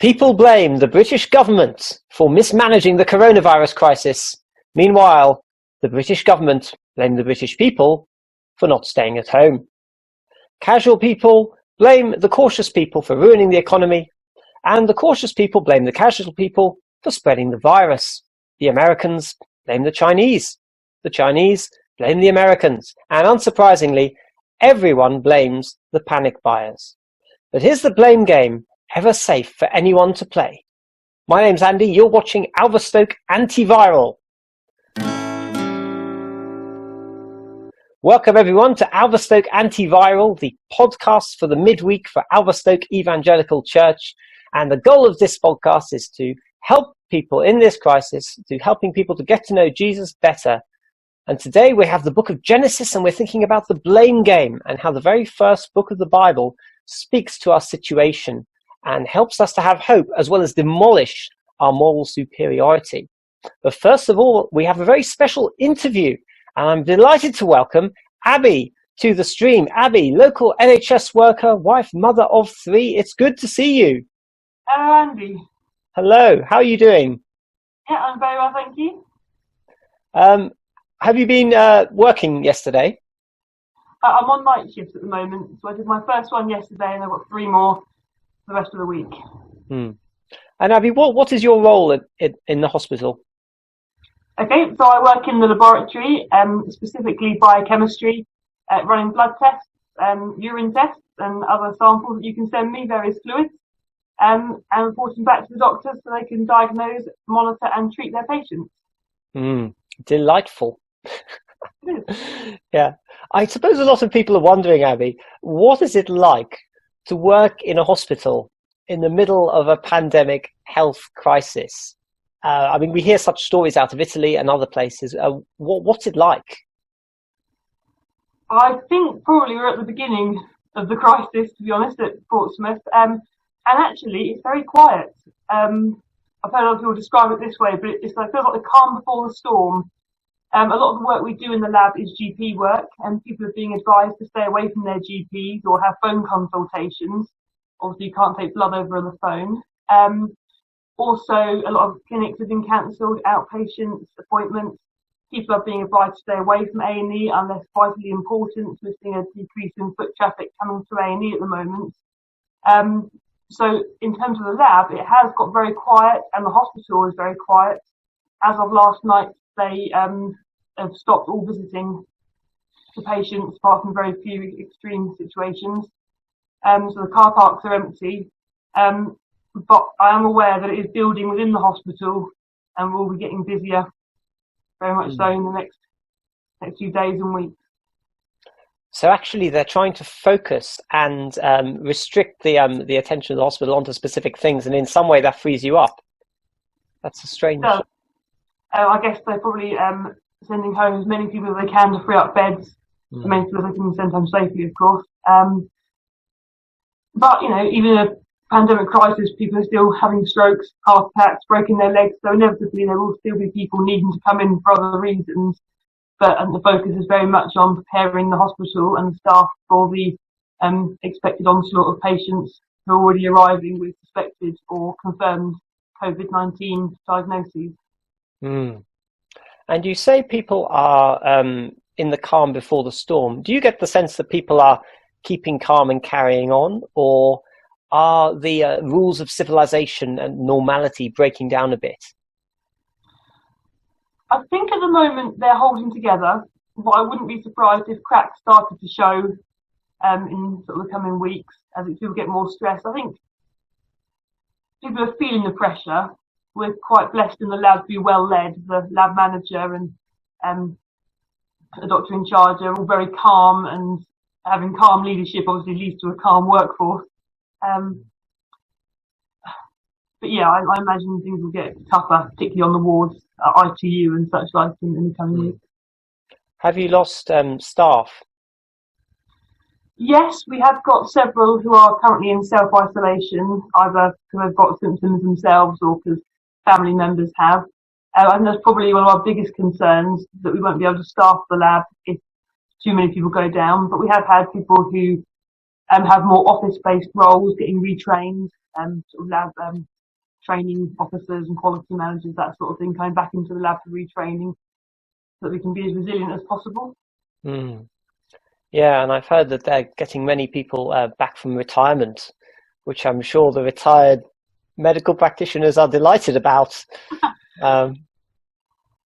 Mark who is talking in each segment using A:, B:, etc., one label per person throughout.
A: People blame the British government for mismanaging the coronavirus crisis. Meanwhile, the British government blame the British people for not staying at home. Casual people blame the cautious people for ruining the economy, and the cautious people blame the casual people for spreading the virus. The Americans blame the Chinese. The Chinese blame the Americans. And unsurprisingly, everyone blames the panic buyers. But is the blame game ever safe for anyone to play? My name's Andy, you're watching Alverstoke Antiviral. Welcome everyone to Alverstoke Antiviral, the podcast for the midweek for Alverstoke Evangelical Church. And the goal of this podcast is to help people in this crisis, to helping people to get to know Jesus better. And today we have the book of Genesis, and we're thinking about the blame game and how the very first book of the Bible speaks to our situation and helps us to have hope as well as demolish our moral superiority. But first of all, we have a very special interview, and I'm delighted to welcome Abby to the stream. Abby, local NHS worker, wife, mother of 3. It's good to see you.
B: Hello, Andy.
A: Hello, how are you doing?
B: Yeah, I'm very well, thank you.
A: Have you been working yesterday?
B: I'm on night shift at the moment, so I did my first one yesterday and I've got 3 more for the rest of the week.
A: And Abby, what is your role in the hospital?
B: Okay, so I work in the laboratory, specifically biochemistry, running blood tests, urine tests and other samples that you can send me, various fluids, and reporting back to the doctors so they can diagnose, monitor and treat their patients.
A: Delightful. Yeah. I suppose a lot of people are wondering, Abby, what is it like to work in a hospital in the middle of a pandemic health crisis? I mean, we hear such stories out of Italy and other places. What's it like?
B: I think probably we're at the beginning of the crisis, to be honest, at Portsmouth. And actually, it's very quiet. I've heard other people describe it this way, but it's like, feels like the calm before the storm. A lot of the work we do in the lab is GP work, and people are being advised to stay away from their GPs or have phone consultations. Obviously, you can't take blood over the phone. Also, a lot of clinics have been cancelled, outpatient appointments. People are being advised to stay away from A&E unless vitally important. We're seeing a decrease in foot traffic coming to A&E at the moment. So in terms of the lab, it has got very quiet, and the hospital is very quiet. As of last night, they have stopped all visiting to patients apart from very few extreme situations. So the car parks are empty. But I am aware that it is building within the hospital and we'll be getting busier very much so in the next few days and weeks.
A: So actually they're trying to focus and restrict the attention of the hospital onto specific things, and in some way that frees you up. That's a strange...
B: So, I guess they're probably sending home as many people as they can to free up beds, as many people as they can send home safely, of course. But, you know, even in a pandemic crisis, people are still having strokes, heart attacks, breaking their legs, so inevitably there will still be people needing to come in for other reasons. But the focus is very much on preparing the hospital and the staff for the expected onslaught of patients who are already arriving with suspected or confirmed COVID-19 diagnoses.
A: And you say people are in the calm before the storm. Do you get the sense that people are keeping calm and carrying on, or are the rules of civilization and normality breaking down a bit?
B: I think at the moment they're holding together, but I wouldn't be surprised if cracks started to show in sort of the coming weeks as people get more stressed. I think people are feeling the pressure. We're quite blessed in the lab to be well led. The lab manager and the doctor in charge are all very calm, and having calm leadership obviously leads to a calm workforce. But yeah, I imagine things will get tougher, particularly on the wards, ITU and such like in the coming weeks.
A: Have you lost staff?
B: Yes, we have got several who are currently in self-isolation, either because they've got symptoms themselves or because family members have. And that's probably one of our biggest concerns, that we won't be able to staff the lab if too many people go down. But we have had people who have more office-based roles getting retrained, sort of lab training officers and quality managers, that sort of thing, coming back into the lab for retraining so that we can be as resilient as possible.
A: Mm. Yeah, and I've heard that they're getting many people back from retirement, which I'm sure the retired medical practitioners are delighted about.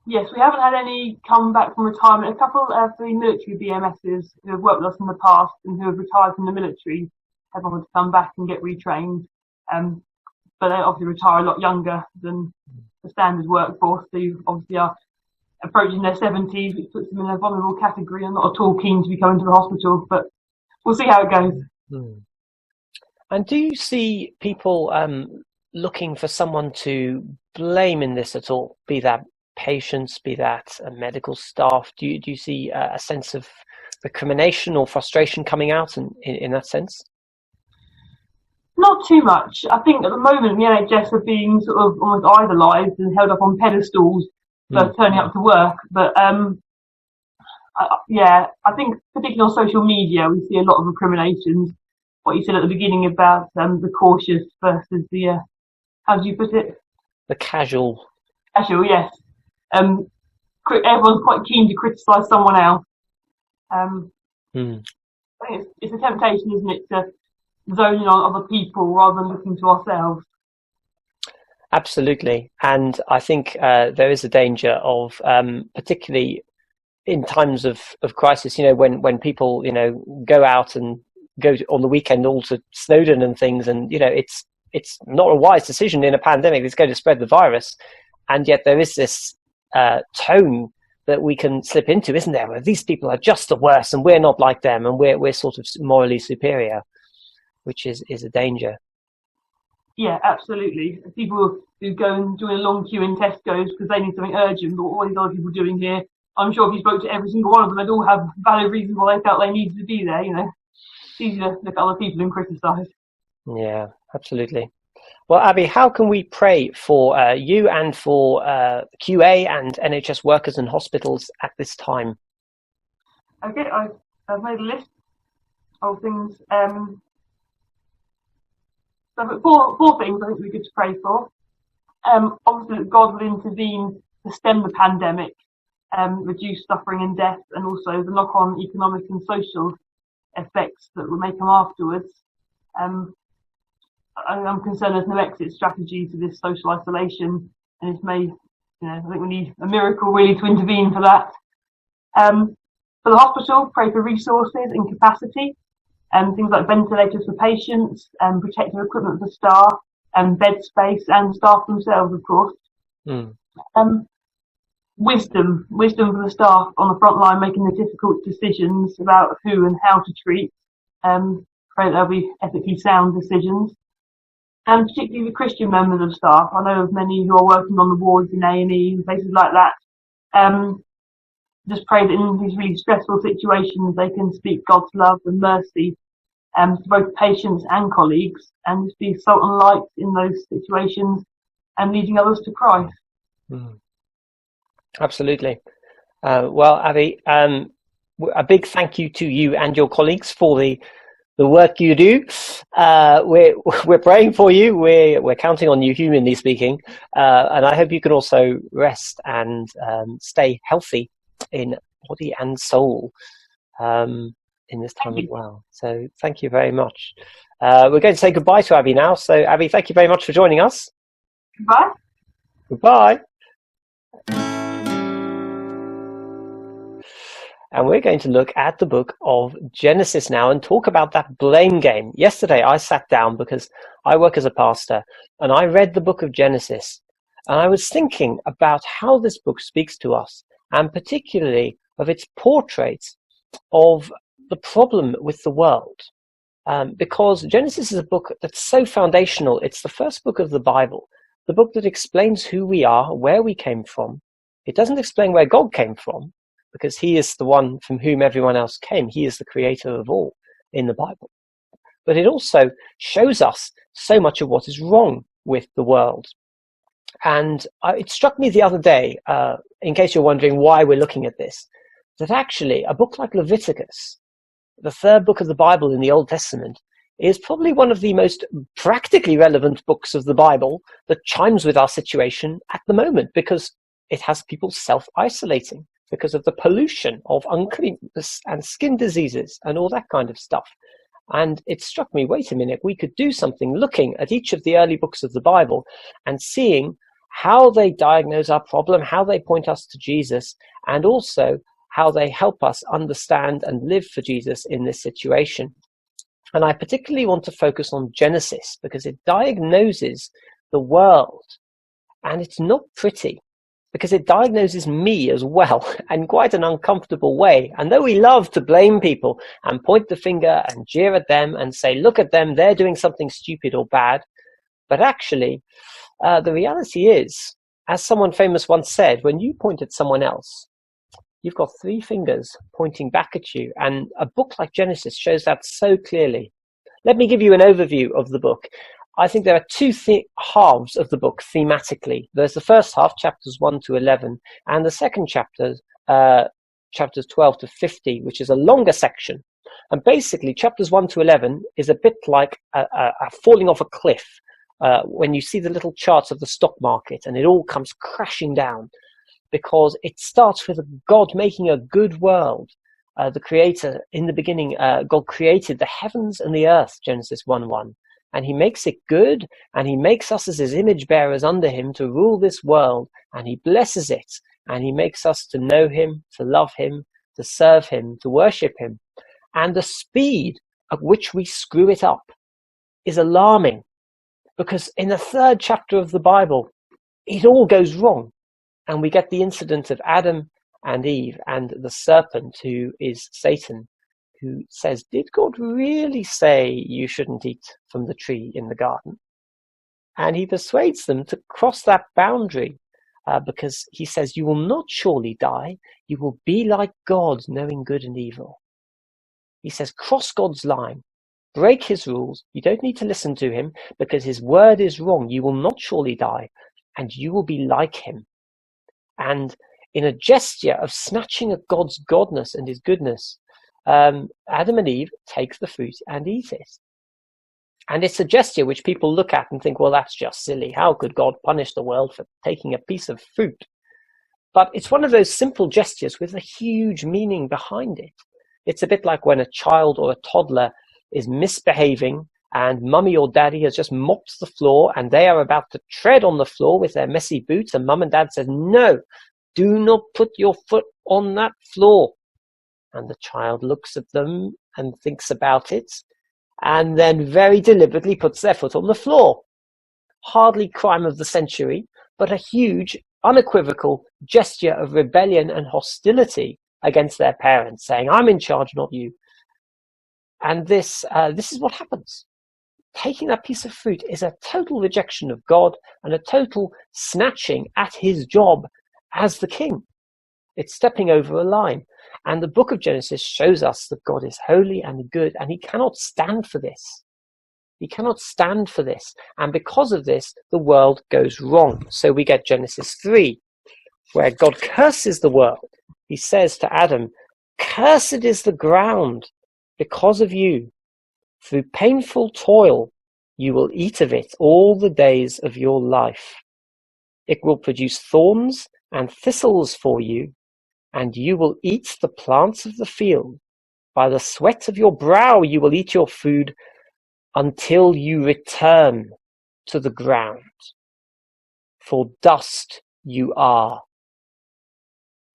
B: Yes, we haven't had any come back from retirement. A couple of the military BMSs who have worked with us in the past and who have retired from the military have offered to come back and get retrained. But they obviously retire a lot younger than the standard workforce, who obviously are approaching their 70s, which puts them in a vulnerable category and not at all keen to be coming to the hospital. But we'll see how it goes.
A: Hmm. And do you see people looking for someone to blame in this at all, be that patients, be that medical staff? Do you see a sense of recrimination or frustration coming out in that sense?
B: Not too much. I think at the moment the NHS are being sort of almost idolised and held up on pedestals for turning up to work. But I think particularly on social media we see a lot of recriminations. What you said at the beginning about the cautious versus the how do you put it?
A: The casual.
B: Casual, yes. Everyone's quite keen to criticise someone else. I think it's a temptation, isn't it, to zone in on other people rather than looking to ourselves.
A: Absolutely. And I think there is a danger of, particularly in times of crisis, when people, go out and go on the weekend all to Snowdon and things, and, it's not a wise decision in a pandemic that's going to spread the virus. And yet there is this tone that we can slip into, isn't there? Where these people are just the worst and we're not like them and we're sort of morally superior, which is a danger.
B: Yeah, absolutely. People who go and join a long queue in Tesco's because they need something urgent, but what are these other people doing here? I'm sure if you spoke to every single one of them, they'd all have valid reasons why they felt they needed to be there, It's easy to look at other people and criticise.
A: Yeah, absolutely. Well, Abby, how can we pray for you and for QA and NHS workers and hospitals at this time?
B: Okay, I've made a list of things. So four things I think would be good to pray for. Obviously, that God will intervene to stem the pandemic, reduce suffering and death, and also the knock-on economic and social effects that will make them afterwards. I'm concerned there's no exit strategy to this social isolation, and I think we need a miracle really to intervene for that. For the hospital, pray for resources and capacity, things like ventilators for patients, protective equipment for staff, bed space, and staff themselves, of course. Wisdom for the staff on the front line making the difficult decisions about who and how to treat. Pray that there'll be ethically sound decisions. And particularly the Christian members of staff. I know of many who are working on the wards in A&E and places like that. Just pray that in these really stressful situations they can speak God's love and mercy to both patients and colleagues, and just be salt and light in those situations and leading others to Christ. Absolutely.
A: Well, Abby, a big thank you to you and your colleagues for the work you do. We're praying for you. We're counting on you, humanly speaking, and I hope you can also rest and stay healthy in body and soul in this time as well. So thank you very much. We're going to say goodbye to Abby now. So Abby, thank you very much for joining us.
B: Goodbye.
A: Goodbye. And we're going to look at the book of Genesis now and talk about that blame game. Yesterday, I sat down because I work as a pastor and I read the book of Genesis. And I was thinking about how this book speaks to us, and particularly of its portrait of the problem with the world. Because Genesis is a book that's so foundational. It's the first book of the Bible, the book that explains who we are, where we came from. It doesn't explain where God came from, because he is the one from whom everyone else came. He is the creator of all in the Bible. But it also shows us so much of what is wrong with the world. And it struck me the other day, in case you're wondering why we're looking at this, that actually a book like Leviticus, the third book of the Bible in the Old Testament, is probably one of the most practically relevant books of the Bible that chimes with our situation at the moment, because it has people self-isolating because of the pollution of uncleanness and skin diseases and all that kind of stuff. And it struck me, wait a minute, we could do something looking at each of the early books of the Bible and seeing how they diagnose our problem, how they point us to Jesus, and also how they help us understand and live for Jesus in this situation. And I particularly want to focus on Genesis because it diagnoses the world, and it's not pretty because it diagnoses me as well in quite an uncomfortable way. And though we love to blame people and point the finger and jeer at them and say, look at them, they're doing something stupid or bad, but actually the reality is, as someone famous once said, when you point at someone else, you've got three fingers pointing back at you. And a book like Genesis shows that so clearly. Let me give you an overview of the book. I think there are two halves of the book thematically. There's the first half, chapters 1 to 11, and the second chapter, chapters 12 to 50, which is a longer section. And basically, chapters 1 to 11 is a bit like a falling off a cliff when you see the little charts of the stock market and it all comes crashing down, because it starts with God making a good world. The Creator, in the beginning, God created the heavens and the earth, Genesis 1:1. And he makes it good, and he makes us as his image bearers under him to rule this world, and he blesses it, and he makes us to know him, to love him, to serve him, to worship him. And the speed at which we screw it up is alarming, because in the third chapter of the Bible, it all goes wrong, and we get the incident of Adam and Eve and the serpent, who is Satan, who says, did God really say you shouldn't eat from the tree in the garden? And he persuades them to cross that boundary because he says, you will not surely die. You will be like God, knowing good and evil. He says, cross God's line, break his rules. You don't need to listen to him because his word is wrong. You will not surely die, and you will be like him. And in a gesture of snatching at God's godness and his goodness, Adam and Eve take the fruit and eat it. And it's a gesture which people look at and think, well, that's just silly. How could God punish the world for taking a piece of fruit? But it's one of those simple gestures with a huge meaning behind it. It's a bit like when a child or a toddler is misbehaving and mummy or daddy has just mopped the floor and they are about to tread on the floor with their messy boots, and mum and dad says, no, do not put your foot on that floor. And the child looks at them and thinks about it, and then very deliberately puts their foot on the floor. Hardly crime of the century, but a huge, unequivocal gesture of rebellion and hostility against their parents, saying, I'm in charge, not you. And this is what happens. Taking that piece of fruit is a total rejection of God and a total snatching at his job as the king. It's stepping over a line. And the book of Genesis shows us that God is holy and good, and he cannot stand for this. He cannot stand for this. And because of this, the world goes wrong. So we get Genesis 3, where God curses the world. He says to Adam, cursed is the ground because of you. Through painful toil, you will eat of it all the days of your life. It will produce thorns and thistles for you, and you will eat the plants of the field. By the sweat of your brow you will eat your food until you return to the ground. For dust you are,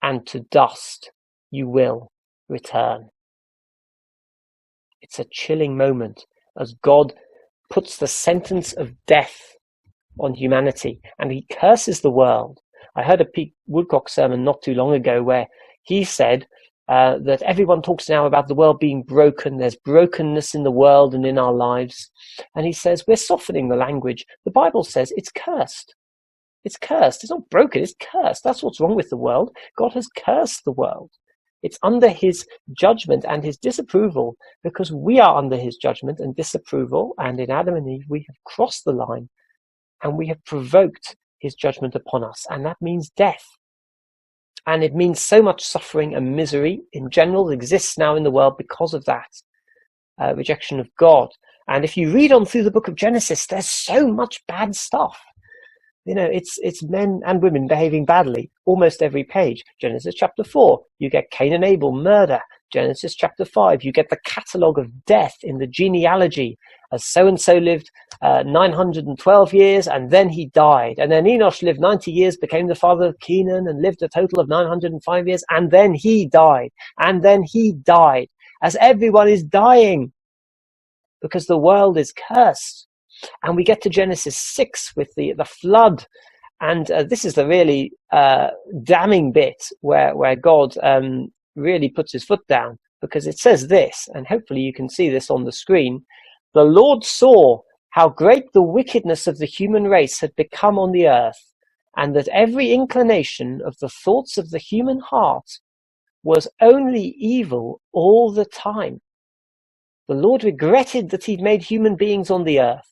A: and to dust you will return. It's a chilling moment as God puts the sentence of death on humanity, and he curses the world. I heard a Pete Woodcock sermon not too long ago where he said that everyone talks now about the world being broken. There's brokenness in the world and in our lives. And he says, we're softening the language. The Bible says it's cursed. It's cursed. It's not broken, it's cursed. That's what's wrong with the world. God has cursed the world. It's under his judgment and his disapproval, because we are under his judgment and disapproval. And in Adam and Eve, we have crossed the line and we have provoked his judgment upon us. And that means death. And it means so much suffering and misery in general exists now in the world because of that rejection of God. And if you read on through the book of Genesis, there's so much bad stuff. You know, it's men and women behaving badly almost every page. Genesis chapter 4, you get Cain and Abel, murder. Genesis chapter 5, you get the catalogue of death in the genealogy, as so-and-so lived 912 years and then he died. And then Enosh lived 90 years, became the father of Kenan and lived a total of 905 years, and then he died. And then he died, as everyone is dying because the world is cursed. And we get to Genesis 6 with the flood. And this is the really damning bit where God really puts his foot down, because it says this, and hopefully you can see this on the screen. The Lord saw how great the wickedness of the human race had become on the earth, and that every inclination of the thoughts of the human heart was only evil all the time. The Lord regretted that he'd made human beings on the earth,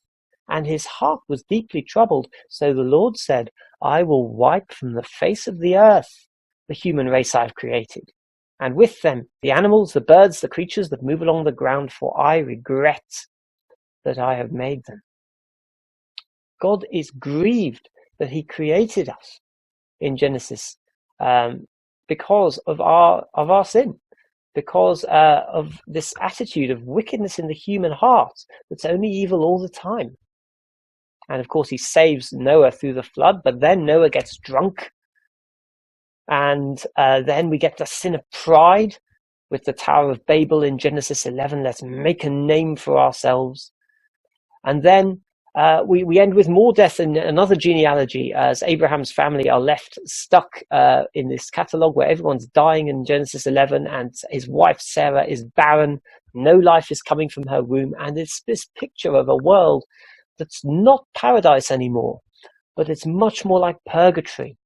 A: and his heart was deeply troubled. So the Lord said, I will wipe from the face of the earth the human race I've created, and with them the animals, the birds, the creatures that move along the ground, for I regret that I have made them. God is grieved that he created us in Genesis because of our sin, because of this attitude of wickedness in the human heart that's only evil all the time. And of course he saves Noah through the flood, but then Noah gets drunk. And then we get the sin of pride with the Tower of Babel in Genesis 11. Let's make a name for ourselves. And then we end with more death in another genealogy, as Abraham's family are left stuck in this catalogue where everyone's dying in Genesis 11, and his wife Sarah is barren. No life is coming from her womb. And it's this picture of a world that's not paradise anymore, but it's much more like purgatory.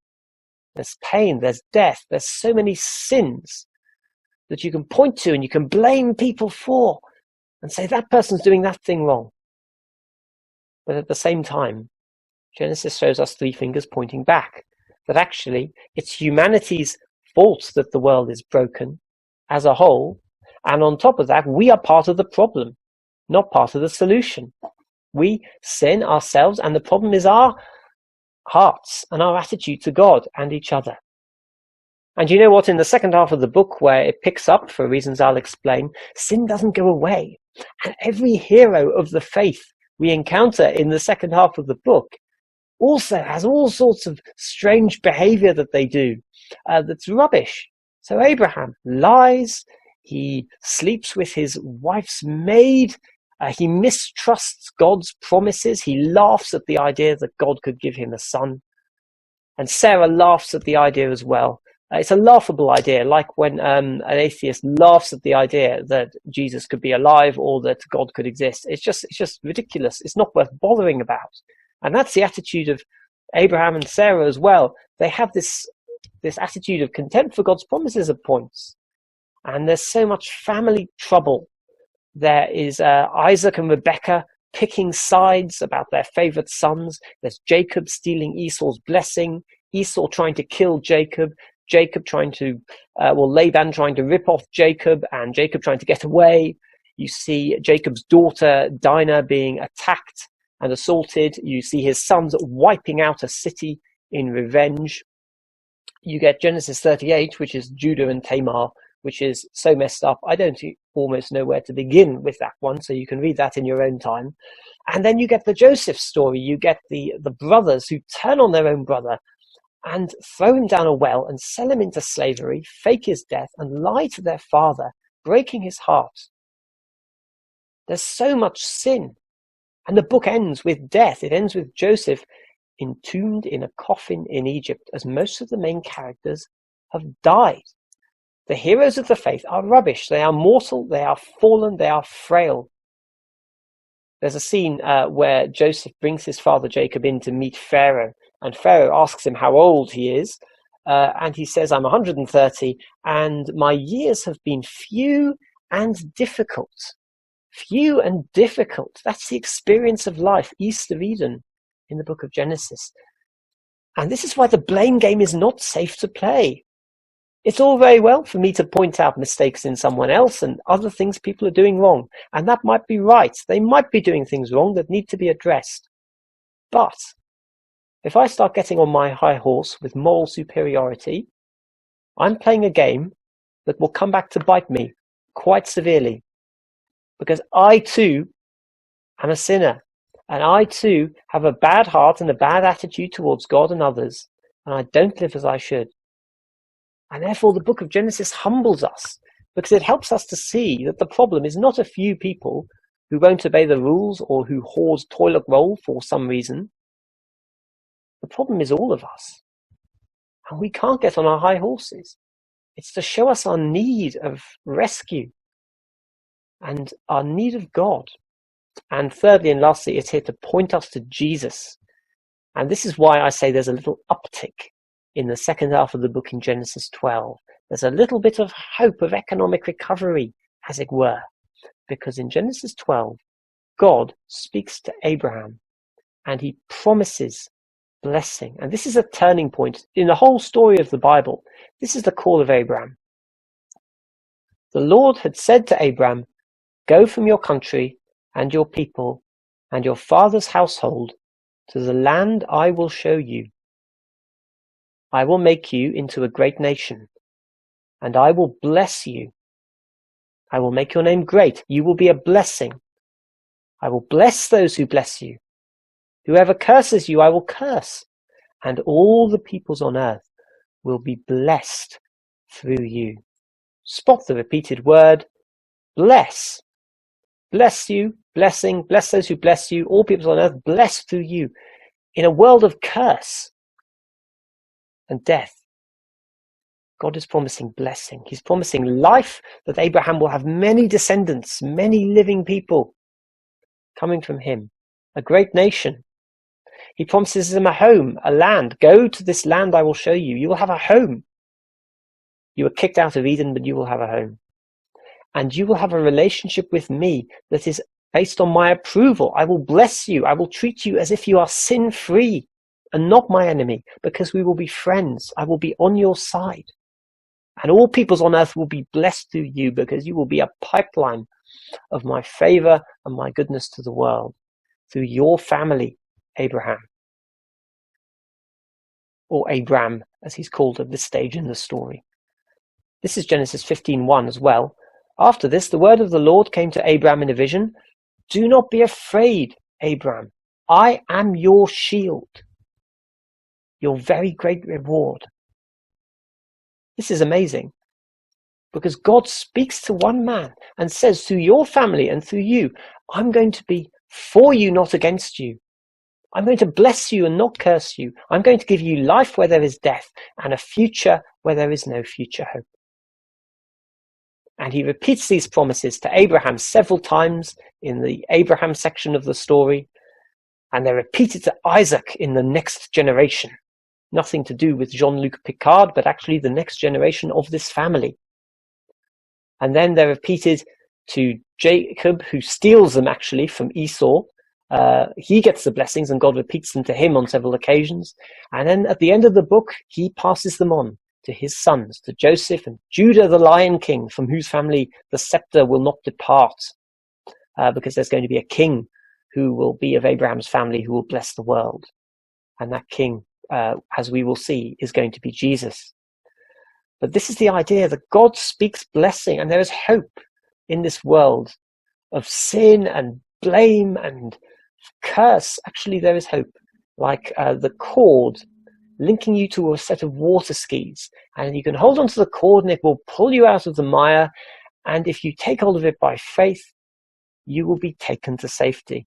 A: There's pain, there's death, there's so many sins that you can point to and you can blame people for and say that person's doing that thing wrong. But at the same time, Genesis shows us three fingers pointing back, that actually it's humanity's fault that the world is broken as a whole, and on top of that, we are part of the problem, not part of the solution. We sin ourselves, and the problem is our hearts and our attitude to God and each other. And you know what? In the second half of the book, where it picks up, for reasons I'll explain, sin doesn't go away. And every hero of the faith we encounter in the second half of the book also has all sorts of strange behavior that they do that's rubbish. So Abraham lies, he sleeps with his wife's maid, he mistrusts God's promises, he laughs at the idea that God could give him a son, and Sarah laughs at the idea as well. It's a laughable idea, like when an atheist laughs at the idea that Jesus could be alive or that God could exist. It's just ridiculous. It's not worth bothering about. And that's the attitude of Abraham and Sarah as well. They have this attitude of contempt for God's promises at points. And there's so much family trouble. There is Isaac and Rebekah picking sides about their favorite sons. There's Jacob stealing Esau's blessing, Esau trying to kill Jacob, Jacob trying to, Laban trying to rip off Jacob, and Jacob trying to get away. You see Jacob's daughter Dinah being attacked and assaulted. You see his sons wiping out a city in revenge. You get Genesis 38, which is Judah and Tamar, which is so messed up. I don't almost know where to begin with that one, so you can read that in your own time. And then you get the Joseph story. You get the brothers who turn on their own brother and throw him down a well and sell him into slavery, fake his death, and lie to their father, breaking his heart. There's so much sin. And the book ends with death. It ends with Joseph entombed in a coffin in Egypt, as most of the main characters have died. The heroes of the faith are rubbish. They are mortal, they are fallen, they are frail. There's a scene where Joseph brings his father Jacob in to meet Pharaoh, and Pharaoh asks him how old he is, and he says, I'm 130, and my years have been few and difficult. Few and difficult. That's the experience of life east of Eden in the book of Genesis. And this is why the blame game is not safe to play. It's all very well for me to point out mistakes in someone else and other things people are doing wrong. And that might be right. They might be doing things wrong that need to be addressed. But if I start getting on my high horse with moral superiority, I'm playing a game that will come back to bite me quite severely. Because I too am a sinner. And I too have a bad heart and a bad attitude towards God and others. And I don't live as I should. And therefore the book of Genesis humbles us, because it helps us to see that the problem is not a few people who won't obey the rules or who hoard toilet roll for some reason. The problem is all of us. And we can't get on our high horses. It's to show us our need of rescue and our need of God. And thirdly and lastly, it's here to point us to Jesus. And this is why I say there's a little uptick in the second half of the book in Genesis 12. There's a little bit of hope of economic recovery, as it were, because in Genesis 12, God speaks to Abraham and he promises blessing. And this is a turning point in the whole story of the Bible. This is the call of Abraham. The Lord had said to Abraham, "Go from your country and your people and your father's household to the land I will show you. I will make you into a great nation, and I will bless you. I will make your name great. You will be a blessing. I will bless those who bless you. Whoever curses you, I will curse, and all the peoples on earth will be blessed through you." Spot the repeated word, bless. Bless you, blessing, bless those who bless you, all peoples on earth blessed through you. In a world of curse and death, God is promising blessing. He's promising life, that Abraham will have many descendants, many living people coming from him, a great nation. He promises them a home, a land. Go to this land I will show you. You will have a home. You were kicked out of Eden, but you will have a home. And you will have a relationship with me that is based on my approval. I will bless you. I will treat you as if you are sin-free and not my enemy, because we will be friends. I will be on your side. And all peoples on earth will be blessed through you, because you will be a pipeline of my favor and my goodness to the world through your family, Abraham. Or Abram, as he's called at this stage in the story. This is Genesis 15:1 as well. After this, the word of the Lord came to Abram in a vision. "Do not be afraid, Abram. I am your shield, your very great reward." This is amazing, because God speaks to one man and says, through your family and through you, I'm going to be for you, not against you. I'm going to bless you and not curse you. I'm going to give you life where there is death and a future where there is no future hope. And he repeats these promises to Abraham several times in the Abraham section of the story. And they're repeated to Isaac in the next generation. Nothing to do with Jean-Luc Picard, but actually the next generation of this family. And then they're repeated to Jacob, who steals them actually from Esau. He gets the blessings and God repeats them to him on several occasions. And then at the end of the book, he passes them on to his sons, to Joseph and Judah, the Lion King, from whose family the scepter will not depart, because there's going to be a king who will be of Abraham's family, who will bless the world. And that king, as we will see, is going to be Jesus. But this is the idea that God speaks blessing, and there is hope in this world of sin and blame and curse. Actually, there is hope, like the cord linking you to a set of water skis, and you can hold onto the cord and it will pull you out of the mire, and if you take hold of it by faith, you will be taken to safety.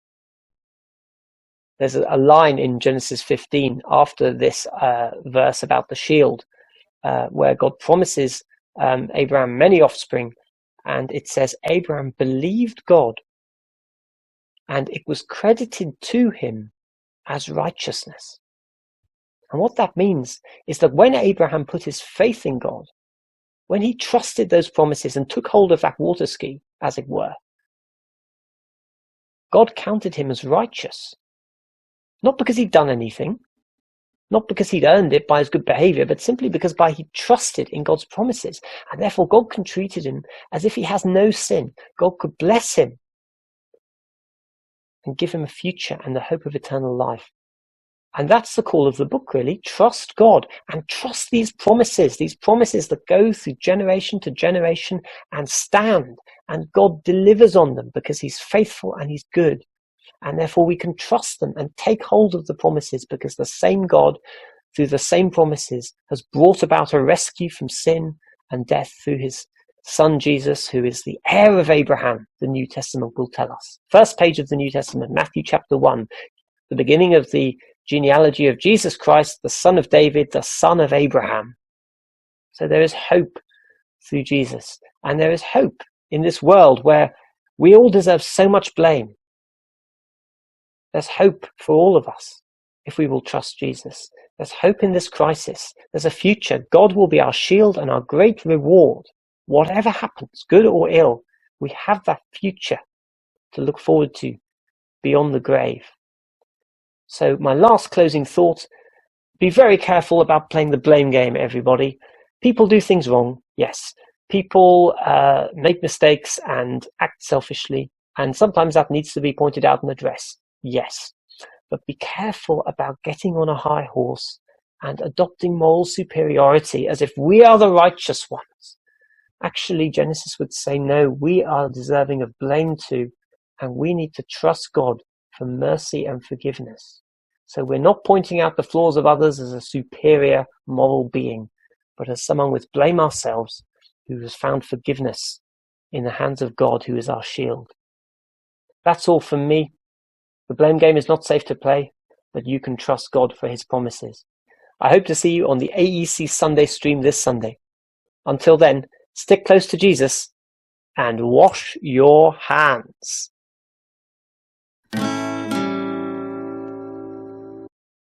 A: There's a line in Genesis 15 after this verse about the shield, where God promises Abraham many offspring, and it says, Abraham believed God, and it was credited to him as righteousness. And what that means is that when Abraham put his faith in God, when he trusted those promises and took hold of that water ski, as it were, God counted him as righteous. Not because he'd done anything, Not because he'd earned it by his good behavior, but simply because he trusted in God's promises. And therefore God can treat him as if he has no sin. God could bless him and give him a future and the hope of eternal life. And that's the call of the book, really. Trust God and trust these promises that go through generation to generation and stand. And God delivers on them because he's faithful and he's good. And therefore we can trust them and take hold of the promises, because the same God, through the same promises, has brought about a rescue from sin and death through his Son Jesus, who is the heir of Abraham, the New Testament will tell us. First page of the New Testament, Matthew chapter 1, the beginning of the genealogy of Jesus Christ, the son of David, the son of Abraham. So there is hope through Jesus. And there is hope in this world where we all deserve so much blame. There's hope for all of us if we will trust Jesus. There's hope in this crisis. There's a future. God will be our shield and our great reward. Whatever happens, good or ill, we have that future to look forward to beyond the grave. So my last closing thought, be very careful about playing the blame game, everybody. People do things wrong, yes. People make mistakes and act selfishly, and sometimes that needs to be pointed out and addressed. Yes, but be careful about getting on a high horse and adopting moral superiority as if we are the righteous ones. Actually, Genesis would say, no, we are deserving of blame too, and we need to trust God for mercy and forgiveness. So we're not pointing out the flaws of others as a superior moral being, but as someone with blame ourselves who has found forgiveness in the hands of God, who is our shield. That's all from me. The blame game is not safe to play, but you can trust God for his promises. I hope to see you on the AEC Sunday stream this Sunday. Until then, stick close to Jesus and wash your hands.